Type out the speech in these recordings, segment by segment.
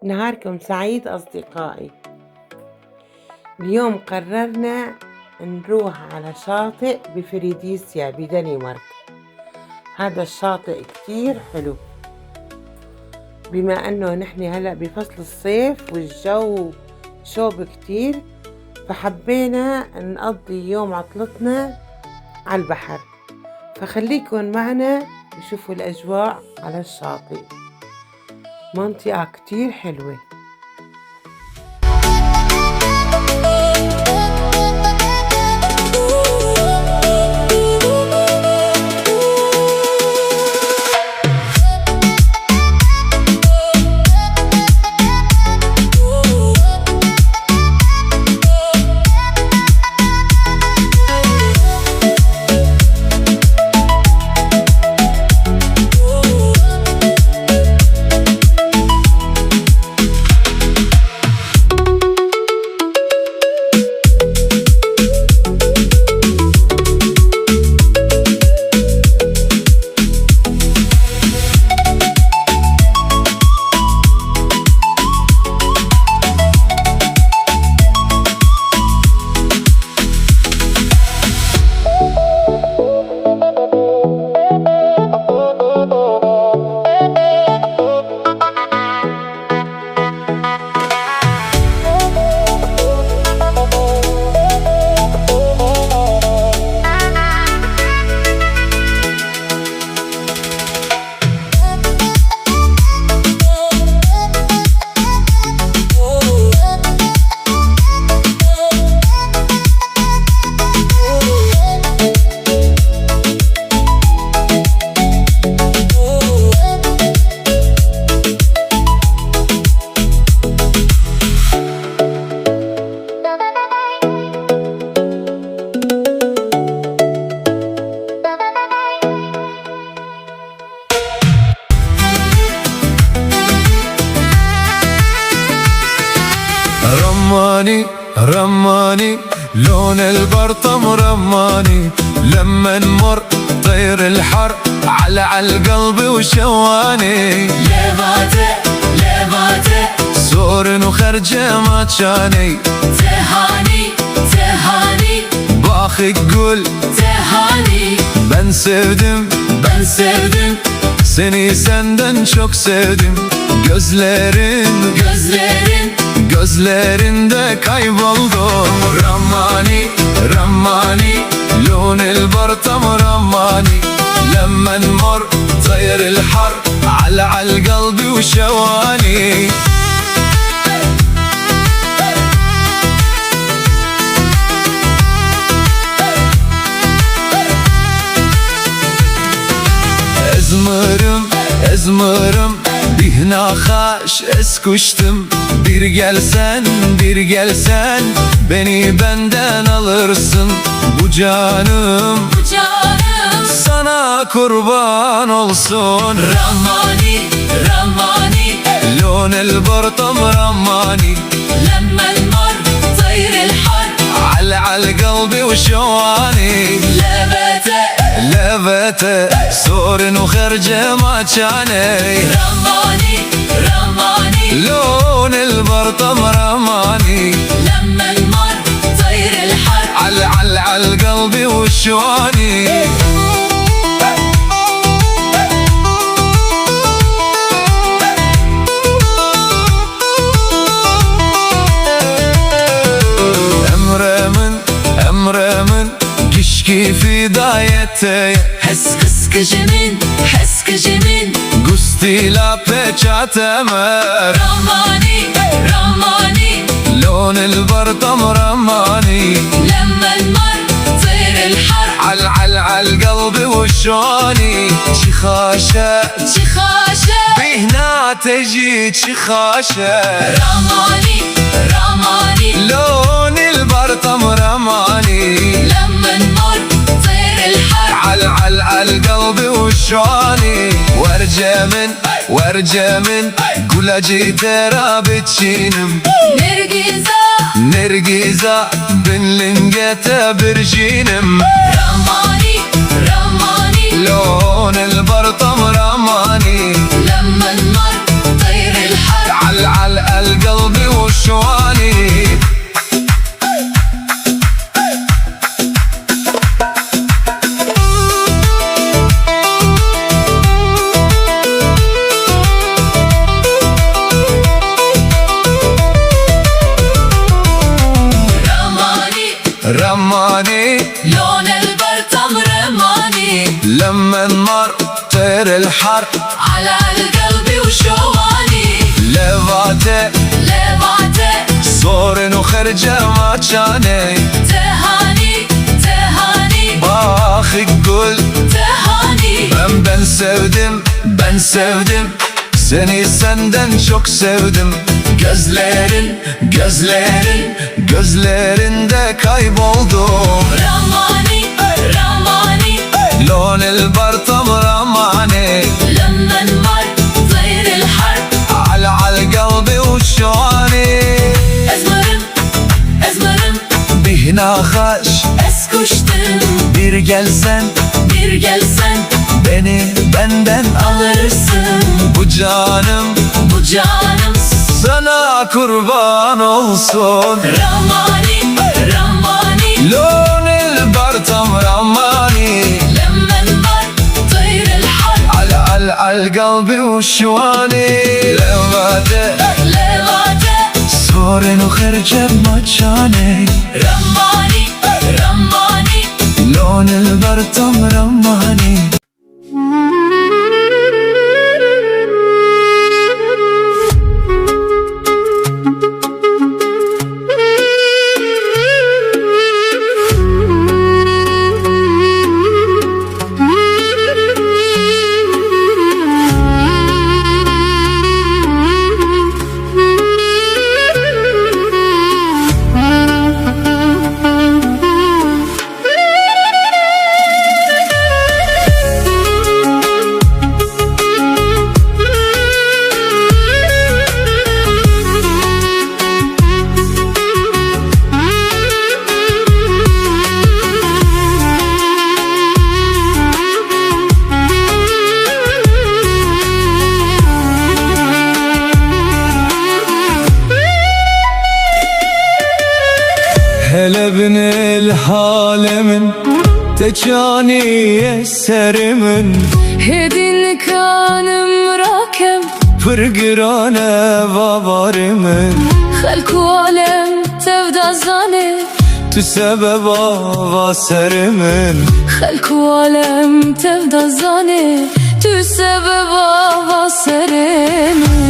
نهاركم سعيد أصدقائي. اليوم قررنا نروح على شاطئ بفريديسيا بدنمارك. هذا الشاطئ كتير حلو، بما أنه نحن هلأ بفصل الصيف والجو شوب كتير، فحبينا نقضي يوم عطلتنا على البحر. فخليكن معنا وشوفوا الأجواء على الشاطئ، منطقة كتير حلوة. رماني رماني لون البرطم رماني، لما نمر طير الحر على القلب وشواني. ليفاتي ليفاتي سور وخرجة ما تشاني، تهاني تهاني باخي قول تهاني بنسردم بنسردم seni senden çok sevdim. Gözlerinde kayboldum. Ramani Ramani لون البرطم رماني، لما نمر طير الحر على القلب وشواني. Ezmırım bihna haş eskuştum. Bir gelsen beni benden alırsın. Bu canım sana kurban olsun. رماني رماني لون البرطم رماني، لما نمر طير الحر على القلب وشواني. لبته سور وخرجة ما تشاني. رماني رماني لون البرطم رماني، لما نمر طير الحر على القلب والشواني. emremin kişki fidayete, حس كجمين gusti la peçatemer. رماني رماني لون البرطم رماني، لما نمر طير الحر على القلب والشواني. شخاشة بهنا تجي شخاشة. رماني رماني لون البرطم رماني، لما نمر طير الحر على القلب والشواني. ورجة من قلجي ترى بتشينم. نرجيزة بنلنجة برجينم. رماني رماني لون البرطم رماني، لما نمر طير الحر على لما النار طير الحر على القلب وشواني لفاتي صورن وخرجة ما كاني تهاني باخي قول تهاني Ben sevdim seni senden çok sevdim Gözlerinde kayboldum رماني لون البرطم رماني لما النار طير الحر على قلبي وشواني ezmerim Bihna kaş eskuştum bir gelsen beni benden alırsın Bu canım sana kurban olsun رماني لون البرطم رماني لما النار طير الحر على قلبي وشواني لواده صورن وخرجة بمجاني رماني لون البرطم رماني Hele bin الحالمن تجاني يسرمن هدين كان مراكم فرقرانه وابارمن خلق عالم تفدى زاني تو سبب واسرمن خلق عالم تفدى زاني تو سبب واسرمن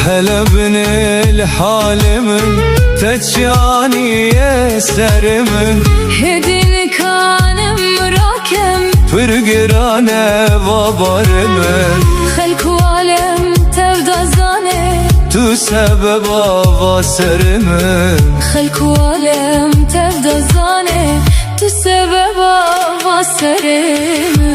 هلا بن الحالمن تجاني يسرمن هدين كان مراكم فرقرانه وابارمن خلق عالم تفدى زاني تو سبب واسرمن خلق عالم تفدى زاني تو سبب واسرمن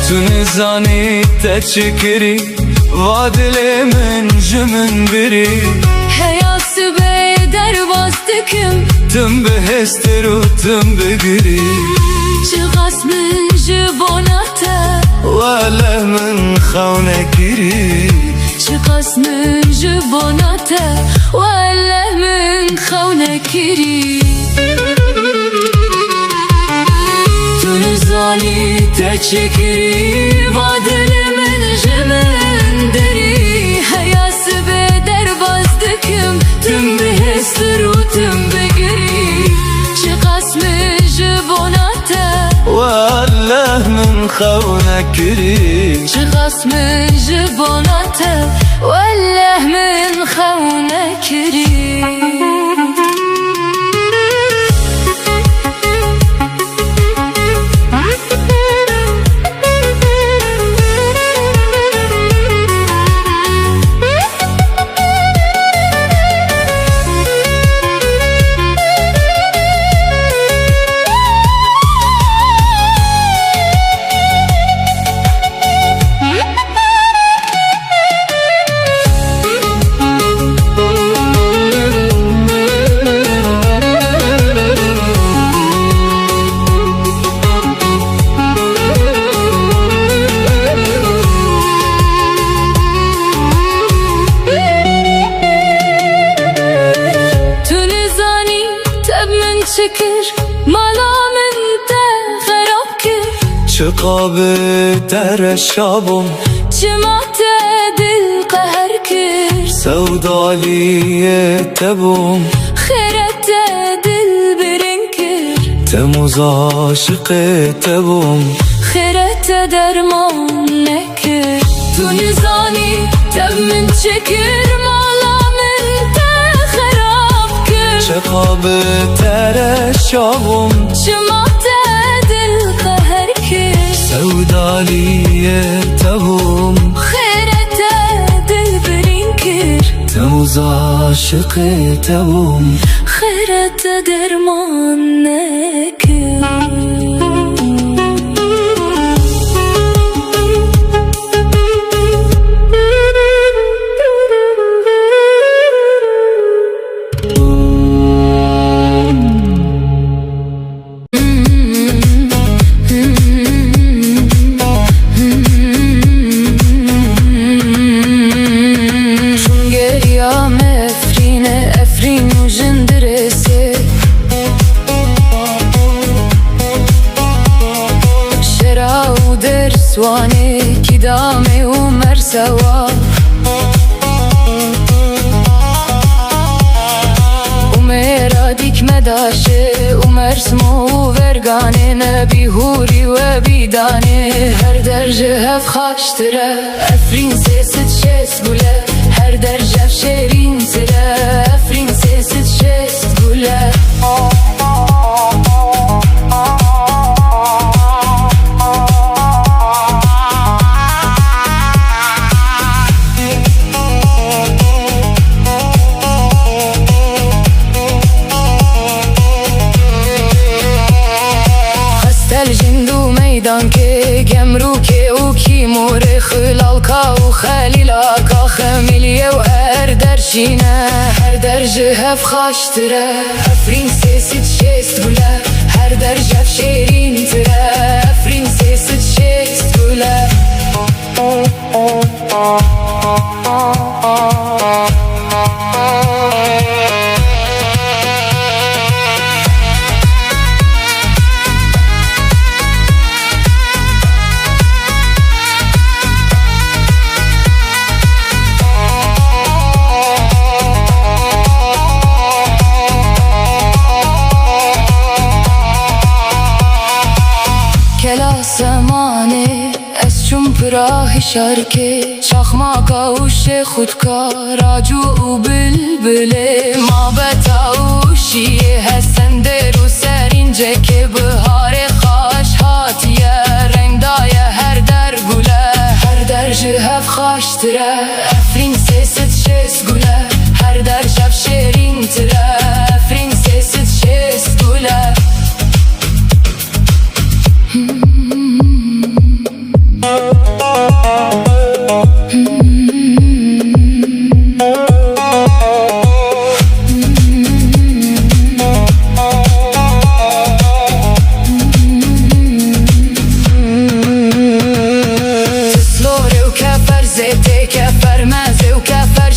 تونزاني تشكري وادلي من جمن بري حياس بيدر باستكم تم بهستر وتم بقري شغاس من جبوناته ولا من خونكري شغاس من جبوناته ولا من خونكري تونزاني تشكري وادل من جمن دري حياس بدر باzdكم تم بهستر وتم بقري شقاس من جبوناته ولا من خونكري شقاس من جبوناته ولا من خونكري شکر مالا من تا خراب کر چقابه در شابم چما تا دل قهر کر سودالی تبم خیرت دل برین کر تموز عاشق تبم خیرت درمان نکر تو نزانی تب من چکر مالا من تا خراب کر چقابه در شابم چما تا دل قهر کر سودالی تبم خیرت دل برین کر تموز عاشق تبم خیرت درمان نکر سوانه کی دامه و مرسوا و میرا دیک مداشه و مرسمو و ورگانه نبی هوری و بیدانه هر درجه هف خاشتره افرین سیست شست گوله هر درجه شیرین تره افرین سیست شست گوله میدان که گمرو که او کی مور خلالکا و خلیلاکا خمیلیه و هر درشینه هر درجه هف خاشتره افرین سیست شست گوله هر درجه هف شیرین تره افرین سیست شست گوله کلاسمانه از چون پراه شرکه چخماکا و خودکا راجو و بلبله ما بتاوشیه هستن در و سرینجه که بهار خاش هاتیه رنگ دایه هر در گوله هر درجه هف خاشتره افرین سیست شست گوله هر در شب شیرین تره افرین سیست شست گوله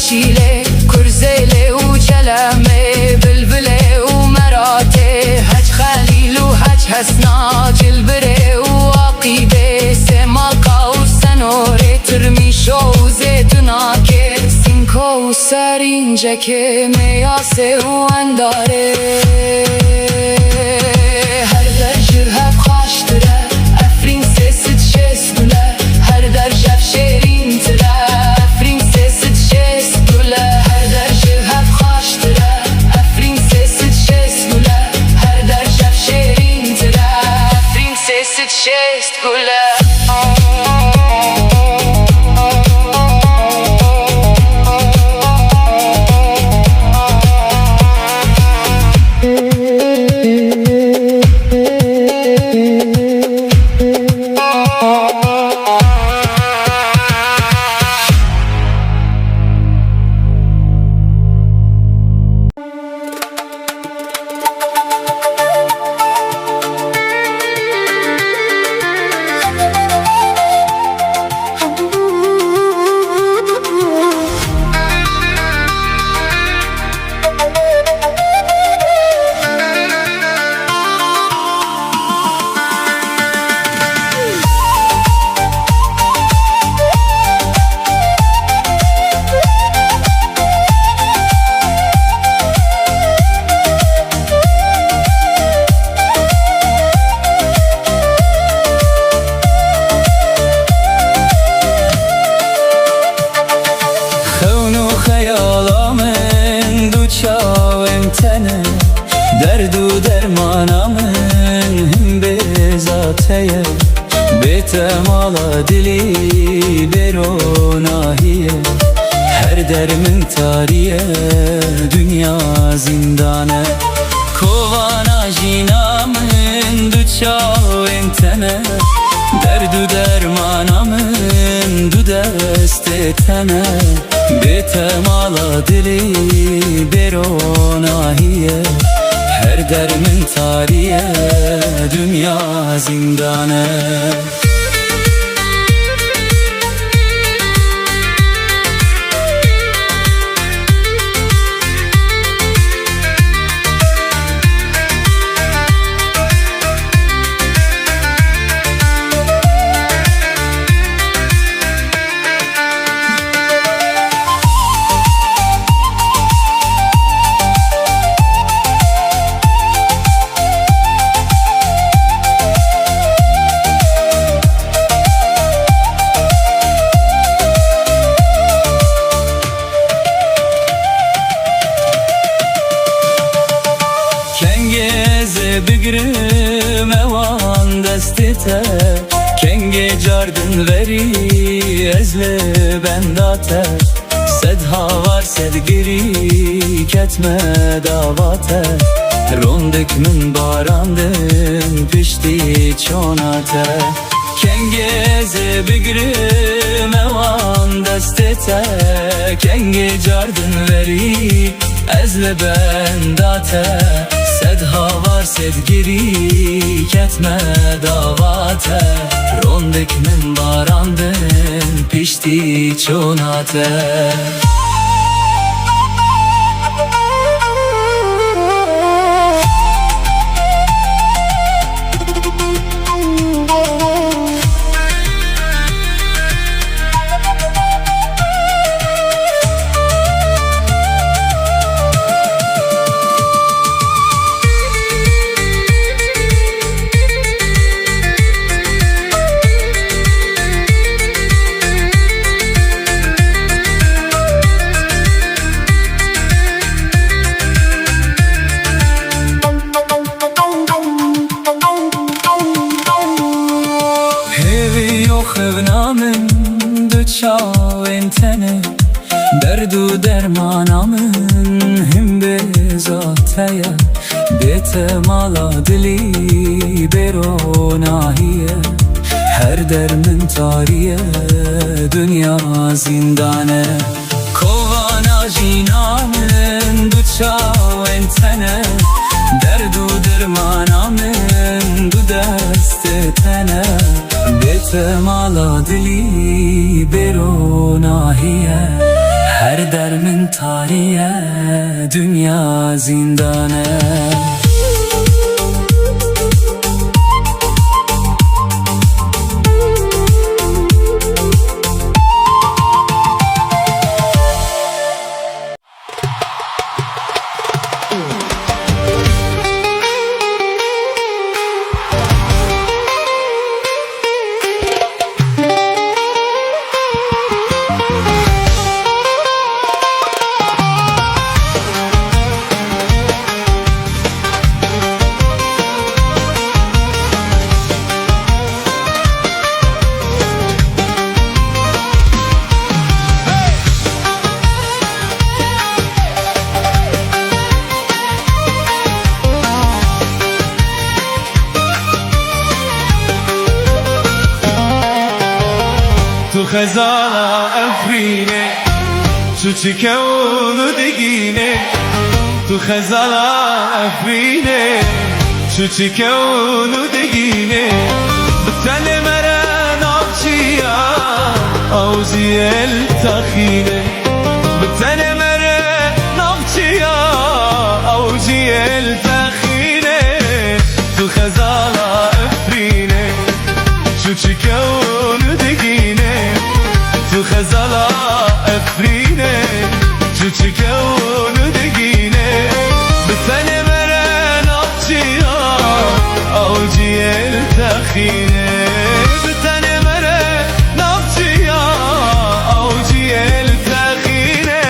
شیله کرزیله و جلمه بلبله و مراته حج خلیل و حج حسنا جلبره و عقیده سماقا و سنوره ترمیشو و زیتوناکه سینکو و سرینجکه میاسه و انداره هر درجه هف خاشتره افرین سیست شست گوله هر درجه هف شیرین تره شست گوله زاتية بتمالا دلي بروناهية her dermin tarihe dünya zindane Kovana jinamın duçav entene Derdu dermanamın du destetene Betemala dili beronahiye her dermin tarihe dünya zindane Kengeze bigrim evan destete Kenge cardın veri ezle bendate Sedha var sedgiri ketme davate Rondek min barandın pişti çonate Kengeze bigrim evan destete Kenge cardın veri ezle bendate Sedha var sedgiri ketme davate Rondek min barandın pişti çonate Xevnamın duçav entene Derdu dermanamın him bezateye Betemala dili beronahiye her dermin tarihe dünya zindane Kovana jinamın duçav entene Derdu dermanamın du destetene Betemala dili beronahiye her dermin tarihe dünya zindane تو خزانة أفريني تو تكون دقيني تو خزانة أفريني تو تكون دقيني بتاني مران أبشيا أوزي التخيني بتاني مران أبشيا أوزي التخيني تو خزانة أفريني تو تكون دقيني تو خزالة أفريني تو تكون دقيني بثاني مران أبجيها أوجي التخيني بثاني مران أبجيها أوجي التخيني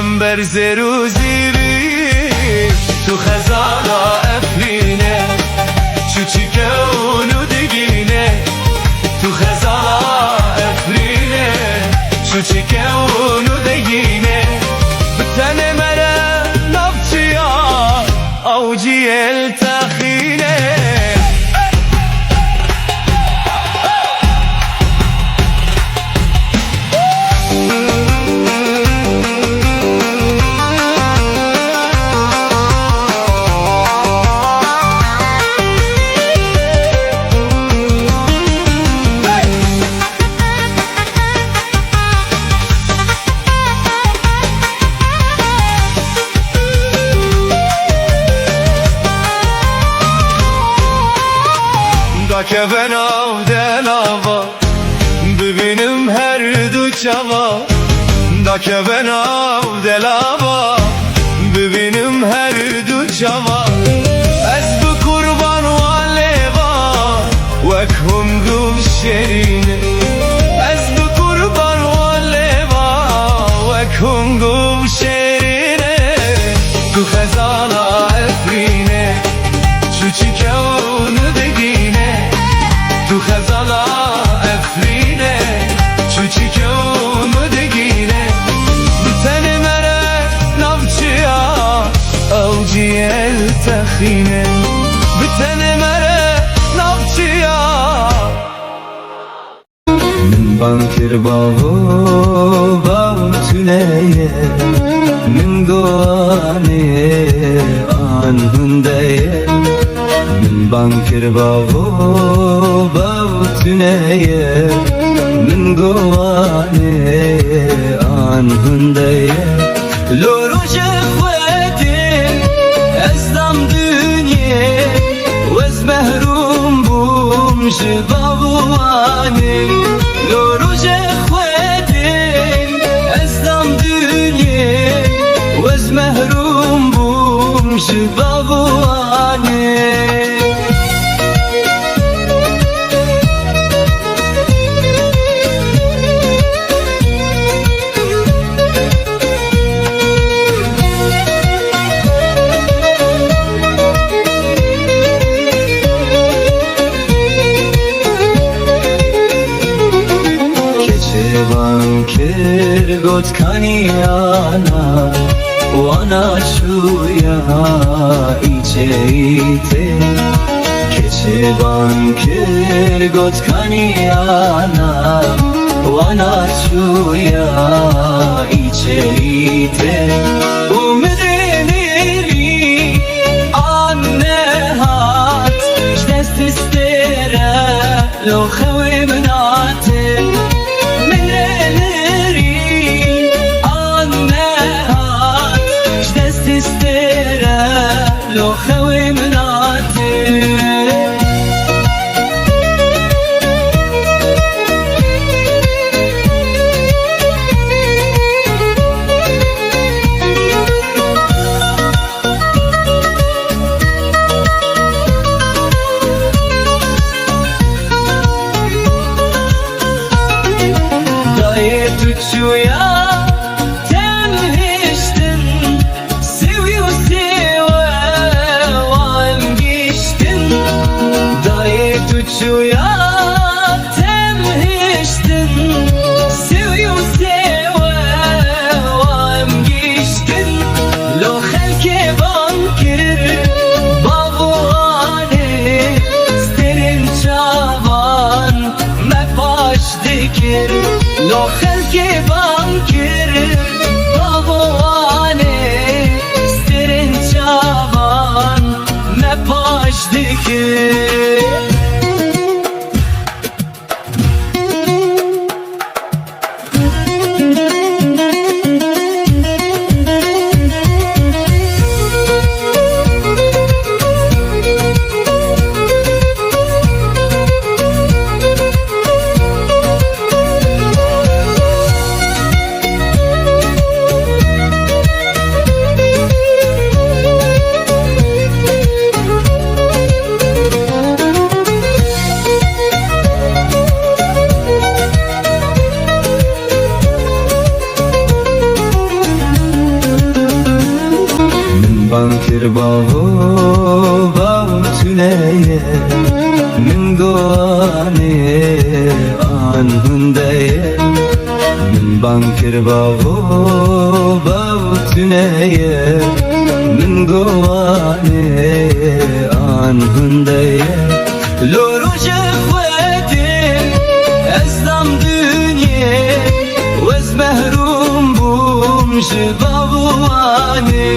چنبر زروزیری تو خزانا افرینه چوچی که اونو دیگینه تو خزانا افرینه چوچی که اونو دیگینه بتنه مره نفچیا اوجی التخینه که بنام دلابا ببینم هر دو چوا دا که بنام دلابا ببینم هر دو چوا از بو قربان والبا وکهم گم شرینه از بو قربان والبا وکهم گم شرینه تو خزانا افرینه چوچی که اونو دگینه تو خزالا افرینه چوچی که اونو دگینه بتنه مره نفچیا اوجی التخینه بتنه مره نفچیا من بانکر باو tüleye من goane an hundeye من بانکر باو tüleye من goane an hundeye لوروج خواتي ازدم دنيا وز محروم بوم جبابواني لوروج خواتي ازدم دنيا وز محروم بوم جبابواني Bankir got kaniyana wana shuya icheite Keçe bankir got kaniyana wana shuya icheite Umreneri anne hat Jtest istere lo khawi menate لو خوي مناتي kirbavu bav tüleye min goane an hundeye min ban kirbavu bav tüleye min goane an hundeye loruce khwedim ezdam dünye wez mehrum bum jibavani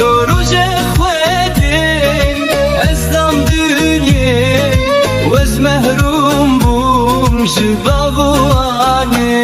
loruce khwedim ezdam dünye wez mehrum bum jibavani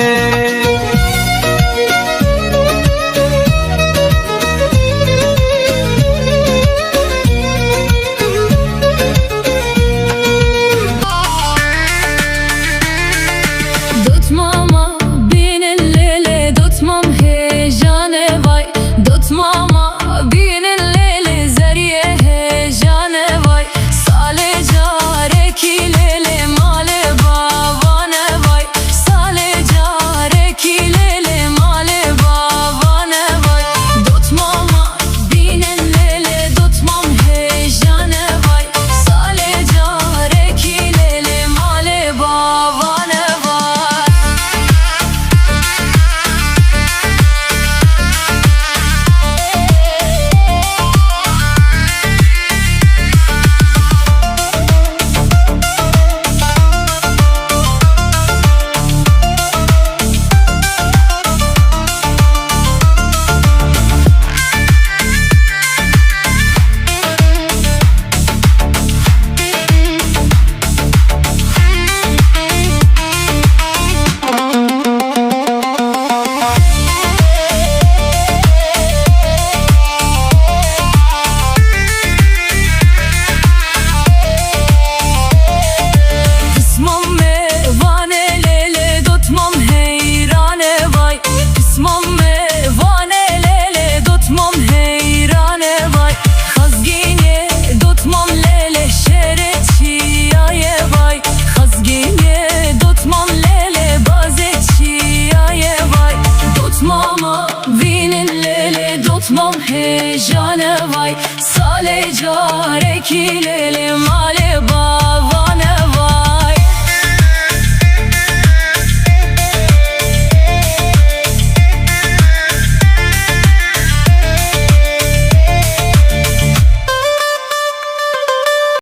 Tutmam hejane vay Sale care kilele male